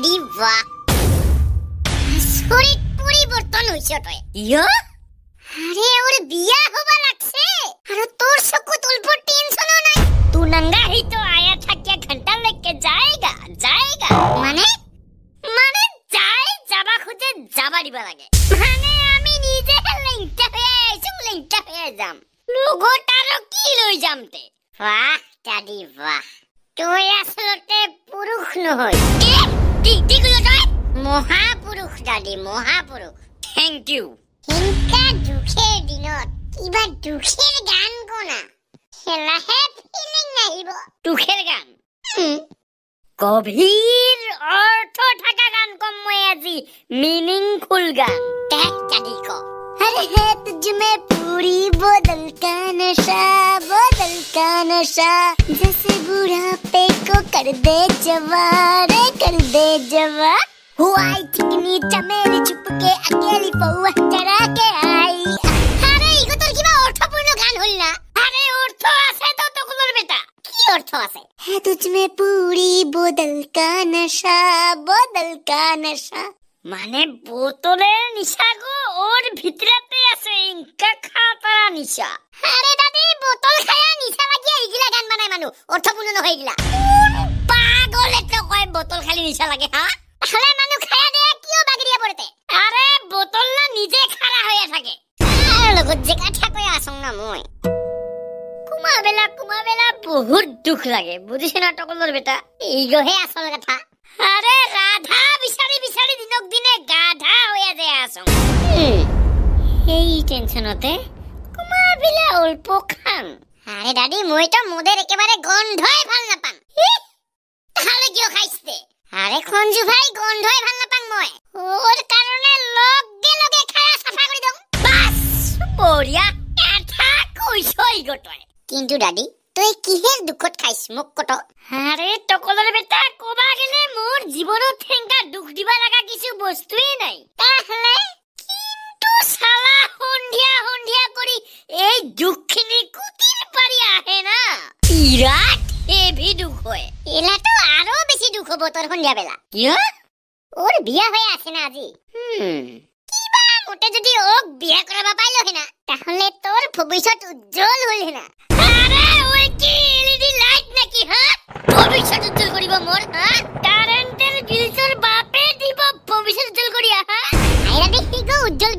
দাদি বাহ শরীর পরিবর্তন হইছে তই ইয়া আরে ওর বিয়া হবা লাগছে আর তোর চকুত অল্প টেনশনও নাই তু নঙ্গা হি তো আয়া থাকিয়া ঘন্টা লেকে যায়গা মানে যাবা খুঁজে যাবা দিবা লাগে মানে আমি নিজে লেংটা হয়ে যাম লগটার কি লই যামতে বাহ দাদি বাহ তুই আসলতে পুরুষ নহয় কি কইলো তই মহাপুৰুষ দাদি মহাপুৰুষ থ্যাংক ইউ হিংকা দুখেৰ দিনত কিবা দুখেৰ গান কোনা হেলাহে ফিলিং আহিব দুখেৰ গান গভীৰ অৰ্থ থকা গান কম মই আজি মিনিংফুল গান দেখ দাদি ক अरे है तुझ में पूरी बोतल का नशा जैसे बुढ़ापे को कर दे जवा हुआ चिकनी चमेली छुप के अकेली पौआ चढ़ा के आई अरे इको তোর কিবা অর্থপূর্ণ গান হল না আরে অর্থ আছে তো তকুলোর বেটা কি অর্থ আছে है तुझ में पूरी बोतल का नशा মানে বোতলের নিশা গো ওর ভিতরতে আছে ইনকা খাতরা নিশা আরে দাদি বোতল খায়া নিশা লাগিয়া ইগিলা গান বানায় মানু অর্থপূর্ণ নহয় ইগিলা পাগল এটা কয় বোতল খালি নিশা লাগে হ্যাঁ তাহলে মানু খায়া দেয়া কিও বাগিরিয়া পড়তে আরে বোতল না নিজে খারা হইয়া থাকে আর লগত যে কথা কই আসং না মই কুমাবেলা বহুত দুখ লাগে বুঝিছ না টকলর বেটা এইগহে আসল কথা আরে রাধা বিচারি দিনক দিনে গাধা হইয়া যায় আসং এই টেনশনতে কুমাবিলা অল্প খাম আরে দাদি মই তো মোদের একেবারে গন্ধই ভাল নাপাম তাহলে কিয় খাইছতে আরে খঞ্জু ভাই গন্ধই ভাল নাপাম মই ওর কারণে লগে খায়া সাফা কৰি দম বাস বঢ়িয়া কথা কইছই গটয় কিন্তু দাদি তুই কিহের দুখত খাইছ মোক কত আরে টকলর বেটা কোবা গেলে মোর জীবনত থেঙ্কা দুখ দিবা লাগা কিছু বস্তুই নাই তাহলে কিন্তু সালা হন্ধিয়া করি এই দুখখিনি কুতির পারি আহে না বিরাট হেভি দুখ হয় এলা তো আরো বেশি দুখ হব তোর সন্ধিয়া বেলা কিয় ওর বিয়া হয়ে আছে না আজি কিবা মোটে যদি ওক বিয়া কৰাবা পাইলো হেনা তাহলে তোর ভবিষ্যৎ উজ্জ্বল হল হেনা আরে ওই কি এলইডি লাইট নাকি হ্যাঁ ভবিষ্যৎ উজ্জ্বল করিব মোর হ্যাঁ কারেন্টের বিলচর বাপে দিব ভবিষ্যৎ উজ্জ্বল করিয়া হ্যাঁ আইরা দেখি গো উজ্জ্বল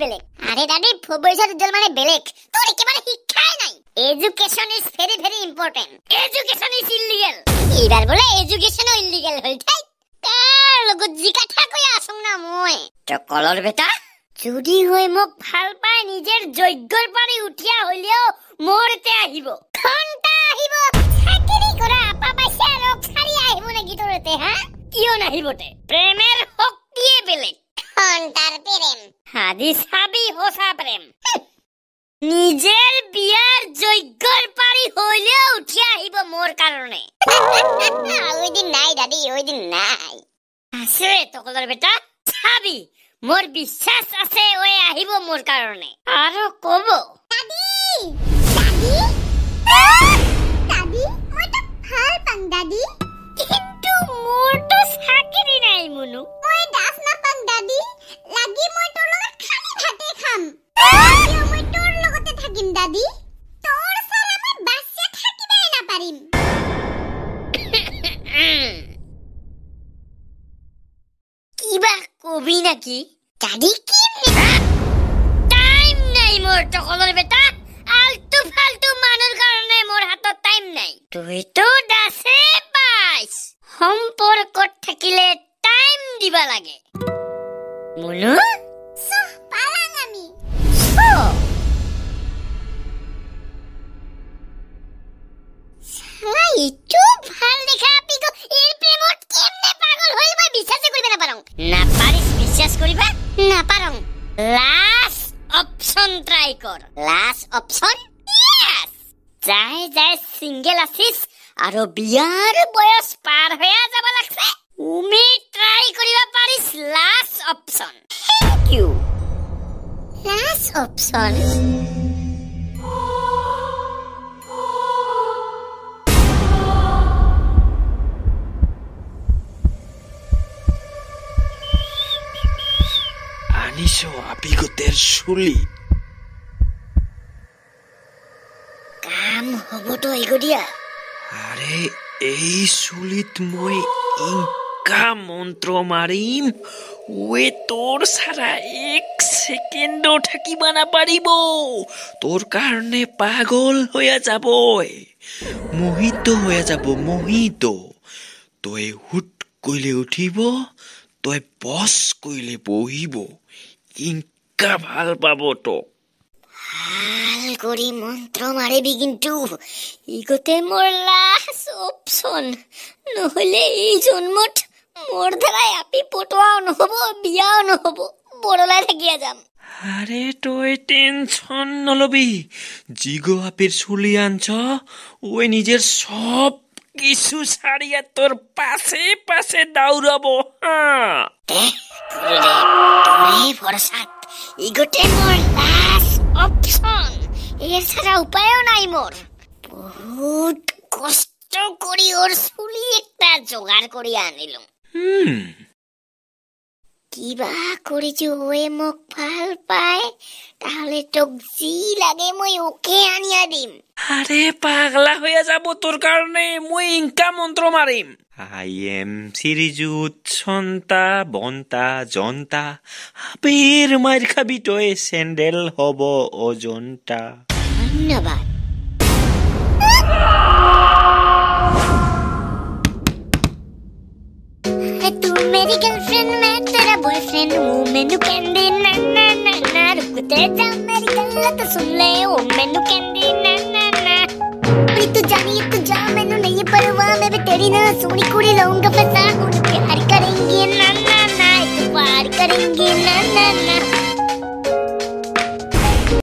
বেলেগ আরে দাদি ভবিষ্যৎ উজ্জ্বল মানে বেলেগ তোর একেবারে শিক্ষাই নাই education is very very important education is illegal এবার বলে এডুকেশনও ইলিগাল হল তাই কার লগত জি কথা কই আসং না মই টকলর বেটা যদি হই মোক ভাল পায় নিজের যোগ্যর পারি উঠিয়া হইলেও মরতে আহিব ঘন্টা আহিব চাকরি করা আপা পাইছে রক ছাড়ি আহিব নাকি তোরতে হ্যাঁ কিয় নাহিবতে প্রেমের শক্তিয়ে বেলেগ ঘন্টার প্রেম হাদি সাবি হোসা প্রেম নিজের বিয়ার যোগ্যর পারি হইলেও উঠিয়া আহিব মোর কারণে ওই দিন নাই দাদি ওই দিন নাই আছে তকলর বেটা সাবি মোর বিশ্বাস আছে ওই আহিব মোর কারণে আরো কব দাদি মই তো ভাল পাং দাদি কিন্তু মোর তো চাকরি নাই মনু মই দাস না পাং দাদি লাগি মই তোর লগত খালি ভাতে খাম মই তোর লগতে থাকিম দাদি তোর সারা মই বাসে থাকিবাই না পারিম কিবা কবি নাকি দাদি কি টাইম নাই মোর টকলর বেটা আলতু ফালতু মানুর কারণে মোর হাতত টাইম নাই তুই তো দাসে পাইস সম্পর্কত থাকিলে টাইম দিবা লাগে মুনু সহ পালাং আমি ইটো ভাল দেখা পিগো এর প্রেমত কেমনে পাগল হইল মই বিশ্বাস করিবে না পারং না পারিস বিশ্বাস করিবা না পারং লাস্ট অপশন ট্রাই কর লাস্ট অপশন ইয়েস যাই সিঙ্গেল আছিস আর বিয়ার বয়স পার হয়ে যাবা লাগছে উমি ট্রাই করিবা পারিস last option thank you last option আনিছ আপিগতেৰ চুলি কাম হবতো এগদিয়া আৰে এই চুলিত মই ইনকা মন্ত্ৰ মাৰিম ওৱে তোৰ সাৰা 1 সেকেন্ডো থাকিবা নাপাৰিব তোৰ কাৰণে পাগল হৈয়া যাব মোহিত হৈয়া যাব মোহিত তই হুট কইলে উঠিব তই বস কইলে বহিব ইনকা ভাল পাব তো ভাল কৰি মন্ত্ৰ মাৰিবি কিন্তু ইগতে মোৰ লাষ্ট অপচন নহলে এই জন্মত মোৰ দ্বাৰাই আপি পটোৱাও নহব বিয়াও নহব বৰলাই থাকিয়া যাম আরে তুই টেনশন নলবি জিগো আপির চুলি আনছ ওই নিজের সব কিছু ছাড়িয়া তোর পাশে পাশে দাউড়াবো তুমি ভরসাত ইগতে মোর লাস্ট অপশন এর ছাড়া উপায়ও নাই মোর বহুত কষ্ট করি ওর চুলি একটা জোগাড় করি আনিলুম কিবা কৰি ওৱে মোক ভাল পায় তাহলে তোক যি লাগে মই ওকে আনিয়া দিম আরে পাগলা হইয়া যাব তোর কারণে মই ইনকা মন্ত্র মারিম আই এম সিরিজুত সন্তা বন্তা জন্তা আপির মার খাবি তই স্যান্ডেল হব অজন্তা ধন্যবাদ तू मेरी गर्लफ्रेंड मैं तेरा बॉयफ्रेंड हूँ मैनू कहंदे ना ना ना ना रुक ते जा मेरी गल तो सुन ले ओ मैनू कहंदे ना ना ना तू जानी तू जा मैनू नहीं परवाह मैं भी तेरी ना सोनी कुड़ी लाऊंगा फसा हम प्यार करेंगे ना ना ना एक बार करेंगे